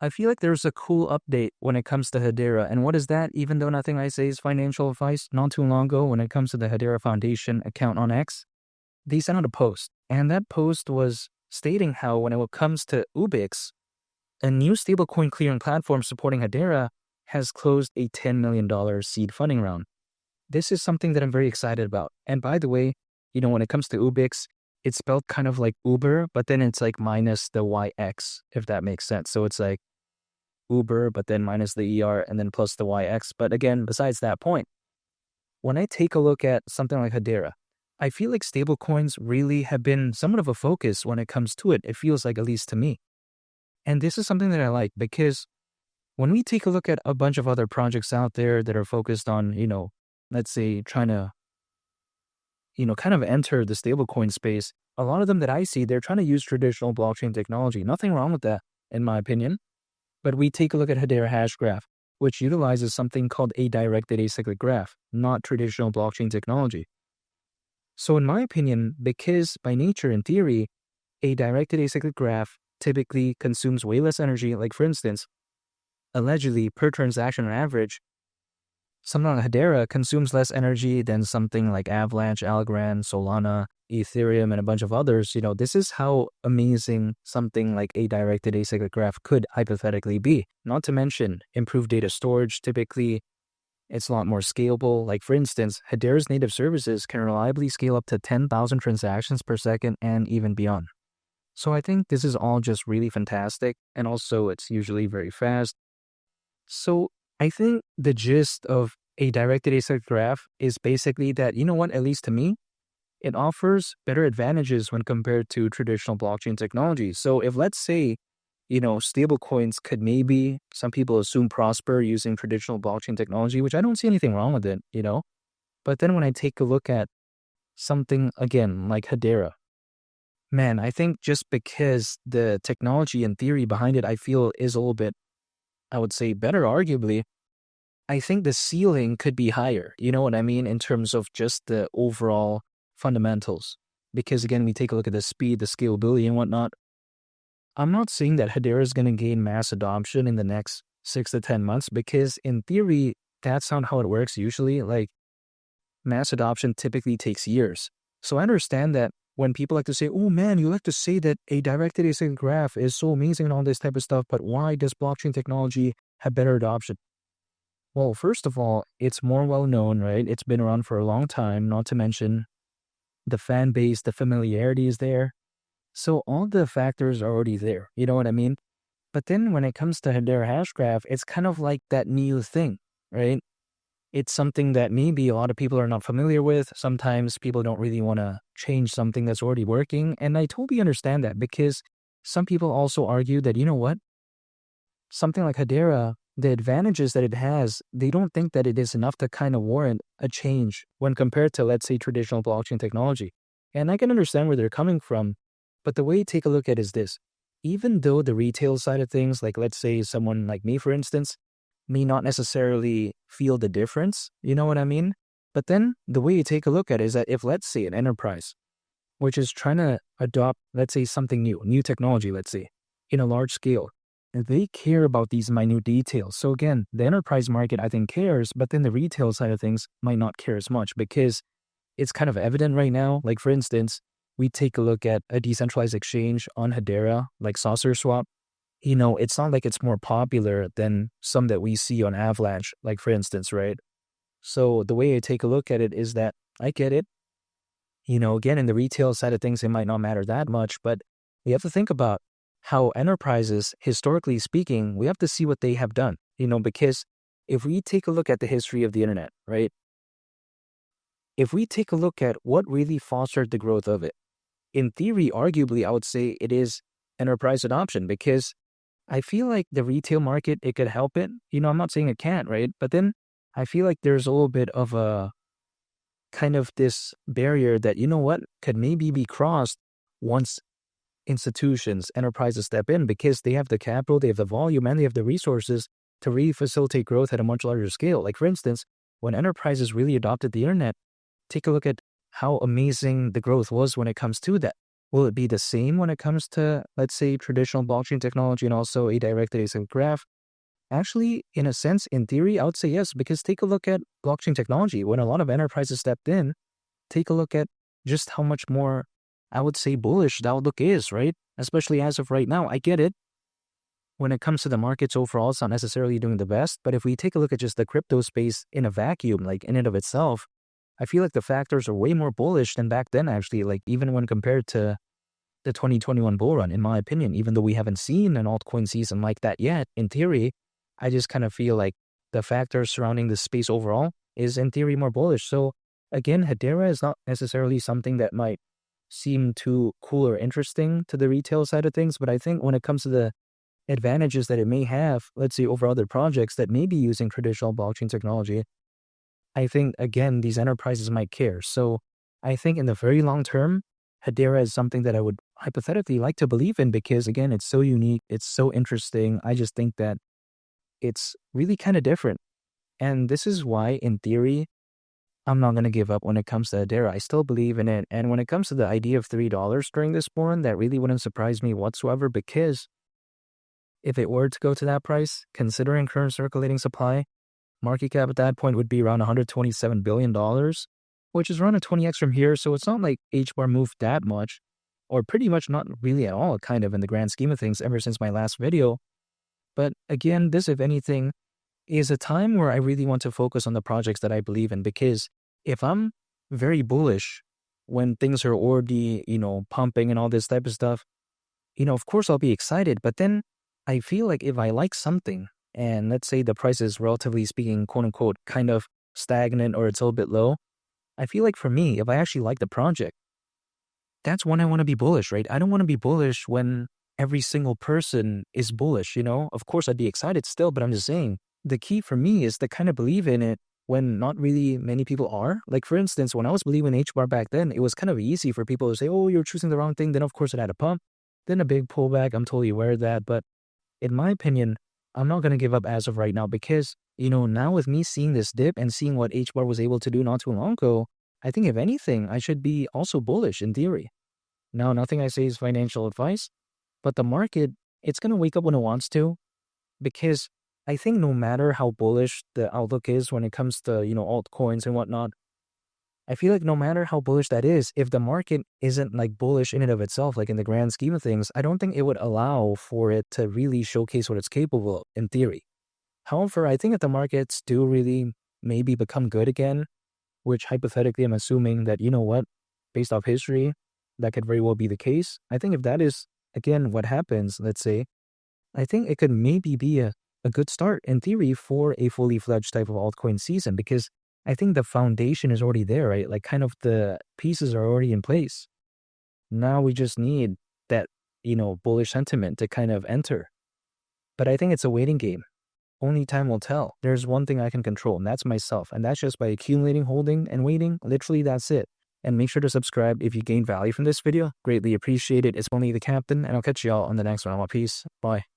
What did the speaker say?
I feel like there's a cool update when it comes to Hedera. And what is that? Even though nothing I say is financial advice, not too long ago, when it comes to the Hedera Foundation account on X, they sent out a post. And that post was stating how when it comes to Ubix, a new stablecoin clearing platform supporting Hedera has closed a $10 million seed funding round. This is something that I'm very excited about. And by the way, when it comes to Ubix, it's spelled kind of like Uber, but then it's like minus the YX, if that makes sense. So it's like Uber, but then minus the ER and then plus the YX. But again, besides that point, when I take a look at something like Hedera, I feel like stablecoins really have been somewhat of a focus when it comes to it. It feels like, at least to me. And this is something that I like because when we take a look at a bunch of other projects out there that are focused on, let's say trying to, kind of enter the stablecoin space, a lot of them that I see, they're trying to use traditional blockchain technology. Nothing wrong with that, in my opinion. But we take a look at Hedera Hashgraph, which utilizes something called a directed acyclic graph, not traditional blockchain technology. So in my opinion, because by nature, in theory, a directed acyclic graph typically consumes way less energy, like for instance, allegedly per transaction on average, something like Hedera consumes less energy than something like Avalanche, Algorand, Solana, Ethereum, and a bunch of others. This is how amazing something like a directed acyclic graph could hypothetically be. Not to mention improved data storage. Typically, it's a lot more scalable. Like for instance, Hedera's native services can reliably scale up to 10,000 transactions per second and even beyond. So I think this is all just really fantastic. And also it's usually very fast. So I think the gist of a directed acyclic graph is basically that, at least to me, it offers better advantages when compared to traditional blockchain technology. So if let's say, stablecoins could maybe, some people assume, prosper using traditional blockchain technology, which I don't see anything wrong with it, But then when I take a look at something, again, like Hedera, man, I think just because the technology and theory behind it, I feel is a little bit, I would say, better, arguably, I think the ceiling could be higher, you know what I mean, in terms of just the overall fundamentals. Because again, we take a look at the speed, the scalability and whatnot. I'm not saying that Hedera is going to gain mass adoption in the next 6 to 10 months, because in theory, that's not how it works usually. Like, mass adoption typically takes years. So I understand that when people like to say, oh man, you like to say that a directed acyclic graph is so amazing and all this type of stuff, but why does blockchain technology have better adoption? Well, first of all, it's more well-known, right? It's been around for a long time, not to mention the fan base, the familiarity is there. So all the factors are already there, you know what I mean? But then when it comes to Hedera Hashgraph, it's kind of like that new thing, right? It's something that maybe a lot of people are not familiar with. Sometimes people don't really want to change something that's already working. And I totally understand that, because some people also argue that, something like Hedera, the advantages that it has, they don't think that it is enough to kind of warrant a change when compared to, let's say, traditional blockchain technology. And I can understand where they're coming from. But the way you take a look at it is this. Even though the retail side of things, like let's say someone like me, for instance, may not necessarily feel the difference, you know what I mean? But then the way you take a look at it is that if, let's say, an enterprise, which is trying to adopt, let's say, something new technology, let's say, in a large scale, they care about these minute details. So again, the enterprise market, I think, cares, but then the retail side of things might not care as much, because it's kind of evident right now. Like for instance, we take a look at a decentralized exchange on Hedera, like Saucer Swap. It's not like it's more popular than some that we see on Avalanche, like for instance, right? So the way I take a look at it is that I get it. Again, in the retail side of things, it might not matter that much, but we have to think about how enterprises, historically speaking, we have to see what they have done, because if we take a look at the history of the internet, right? If we take a look at what really fostered the growth of it, in theory, arguably, I would say it is enterprise adoption, because I feel like the retail market, it could help it. I'm not saying it can't, right? But then I feel like there's a little bit of a kind of this barrier that, could maybe be crossed once institutions, enterprises step in, because they have the capital, they have the volume, and they have the resources to really facilitate growth at a much larger scale. Like for instance, when enterprises really adopted the internet, take a look at how amazing the growth was when it comes to that. Will it be the same when it comes to, let's say, traditional blockchain technology and also a directed acyclic graph? Actually, in a sense, in theory, I would say yes, because take a look at blockchain technology. When a lot of enterprises stepped in, take a look at just how much more, I would say, bullish the outlook is, right? Especially as of right now. I get it. When it comes to the markets overall, it's not necessarily doing the best. But if we take a look at just the crypto space in a vacuum, like in and of itself, I feel like the factors are way more bullish than back then, actually, like even when compared to the 2021 bull run, in my opinion, even though we haven't seen an altcoin season like that yet, in theory, I just kind of feel like the factors surrounding the space overall is in theory more bullish. So again, Hedera is not necessarily something that might seem too cool or interesting to the retail side of things, but I think when it comes to the advantages that it may have, let's say over other projects that may be using traditional blockchain technology, I think, again, these enterprises might care. So I think in the very long term, Hedera is something that I would hypothetically like to believe in because, again, it's so unique. It's so interesting. I just think that it's really kind of different. And this is why, in theory, I'm not going to give up when it comes to Hedera. I still believe in it. And when it comes to the idea of $3 during this born, that really wouldn't surprise me whatsoever because if it were to go to that price, considering current circulating supply, market cap at that point would be around $127 billion, which is around a 20x from here. So it's not like HBAR moved that much, or pretty much not really at all, kind of in the grand scheme of things ever since my last video. But again, this, if anything, is a time where I really want to focus on the projects that I believe in, because if I'm very bullish when things are already, pumping and all this type of stuff, of course I'll be excited. But then I feel like if I like something and let's say the price is relatively speaking, quote unquote, kind of stagnant or it's a little bit low, I feel like for me, if I actually like the project, that's when I want to be bullish, right? I don't want to be bullish when every single person is bullish, Of course, I'd be excited still, but I'm just saying the key for me is to kind of believe in it when not really many people are. Like, for instance, when I was believing in HBAR back then, it was kind of easy for people to say, oh, you're choosing the wrong thing. Then, of course, it had a pump, then a big pullback. I'm totally aware of that. But in my opinion, I'm not going to give up as of right now because, now with me seeing this dip and seeing what HBAR was able to do not too long ago, I think if anything, I should be also bullish in theory. Now, nothing I say is financial advice, but the market, it's going to wake up when it wants to, because I think no matter how bullish the outlook is when it comes to, altcoins and whatnot, I feel like no matter how bullish that is, if the market isn't like bullish in and of itself, like in the grand scheme of things, I don't think it would allow for it to really showcase what it's capable of in theory. However, I think if the markets do really maybe become good again, which hypothetically I'm assuming that, based off history, that could very well be the case. I think if that is, again, what happens, let's say, I think it could maybe be a good start in theory for a fully fledged type of altcoin season, because I think the foundation is already there, right? Like kind of the pieces are already in place. Now we just need that, bullish sentiment to kind of enter. But I think it's a waiting game. Only time will tell. There's one thing I can control, and that's myself. And that's just by accumulating, holding, and waiting. Literally, that's it. And make sure to subscribe if you gain value from this video. Greatly appreciate it. It's only the captain, and I'll catch y'all on the next one. Peace. Bye.